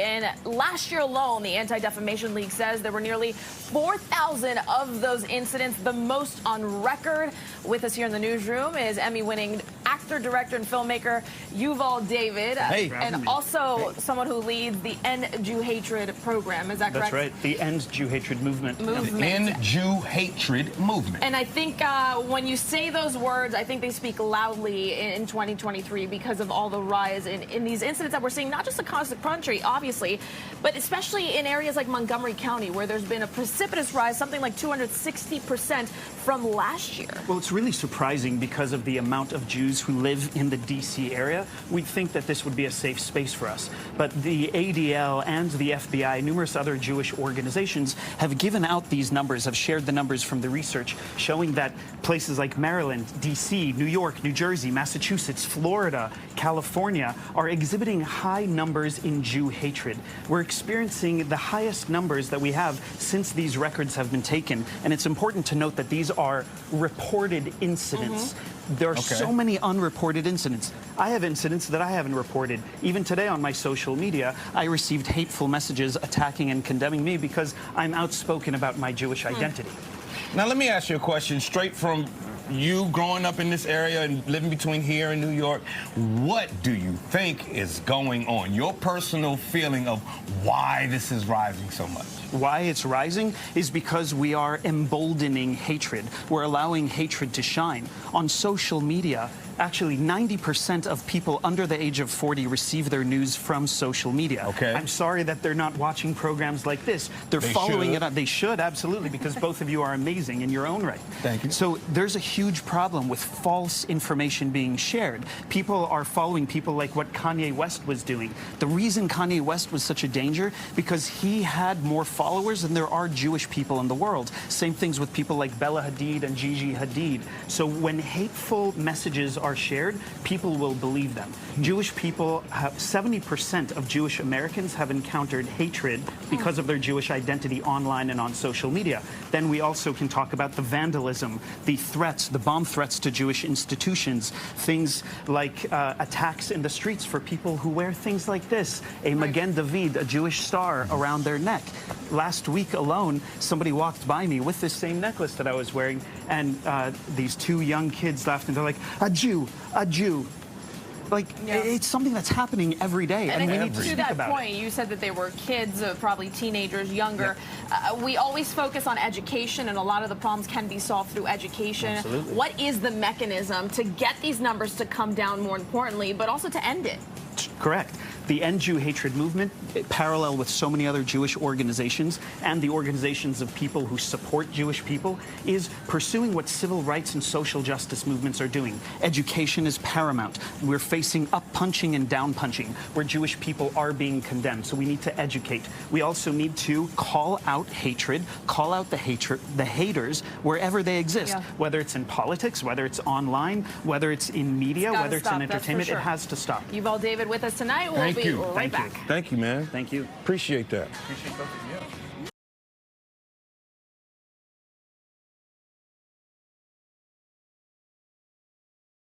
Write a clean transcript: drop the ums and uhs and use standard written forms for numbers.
And last year alone, the Anti-Defamation League says there were nearly 4,000 of those incidents, the most on record. With us here in the newsroom is Emmy-winning actor, director, and filmmaker Yuval David, and also someone who leads the End Jew Hatred program. Is that correct? That's right. The End Jew Hatred movement. The End Jew Hatred movement. And I think when you say those words, I think they speak loudly in 2023 because of all the rise in these incidents that we're seeing, not just across the country, obviously, but especially in areas like Montgomery County, where there's been a precipitous rise, something like 260% from last year. Well, it's really surprising because of the amount of Jews who live in the D.C. area. We'd think that this would be a safe space for us. But the ADL and the FBI, numerous other Jewish organizations, have given out these numbers, have shared the numbers from the research, showing that places like Maryland, D.C., New York, New Jersey, Massachusetts, Florida, California are exhibiting high numbers in Jew hatred. We're experiencing the highest numbers that we have since these records have been taken. And it's important to note that these are reported incidents. There are so many unreported incidents. I have incidents that I haven't reported. Even today on my social media, I received hateful messages attacking and condemning me because I'm outspoken about my Jewish identity. Now, let me ask you a question straight from you growing up in this area and living between here and New York. What do you think is going on? Your personal feeling of why this is rising so much? Why it's rising is because we are emboldening hatred. We're allowing hatred to shine. On social media, actually 90% of people under the age of 40 receive their news from social media. I'm sorry that they're not watching programs like this. They're following it on. They should, absolutely, because both of you are amazing in your own right. Thank you. So there's a huge problem with false information being shared. People are following people like what Kanye West was doing. The reason Kanye West was such a danger, because he had more followers than there are Jewish people in the world. Same things with people like Bella Hadid and Gigi Hadid. So when hateful messages are shared, people will believe them. Jewish people have 70% of Jewish Americans have encountered hatred because of their Jewish identity online and on social media. Then we also can talk about the vandalism, the threats, the bomb threats to Jewish institutions, things like attacks in the streets for people who wear things like this, a Magen David, a Jewish star around their neck. Last week alone, somebody walked by me with this same necklace that I was wearing, and these two young kids laughed, and they're like, a Jew, a Jew. Like, it's something that's happening every day, and we need to speak about it. To that point, you said that they were kids, probably teenagers, younger. We always focus on education, and a lot of the problems can be solved through education. What is the mechanism to get these numbers to come down, more importantly, but also to end it? Correct. The End Jew Hatred movement, parallel with so many other Jewish organizations and the organizations of people who support Jewish people, is pursuing what civil rights and social justice movements are doing. Education is paramount. We're facing up punching and down punching, where Jewish people are being condemned. So we need to educate. We also need to call out hatred, call out the haters wherever they exist, whether it's in politics, whether it's online, whether it's in media, whether it's in entertainment. It has to stop. Yuval David with us tonight. We'll be right back. Thank you, man. Thank you. Appreciate that. Appreciate both of you.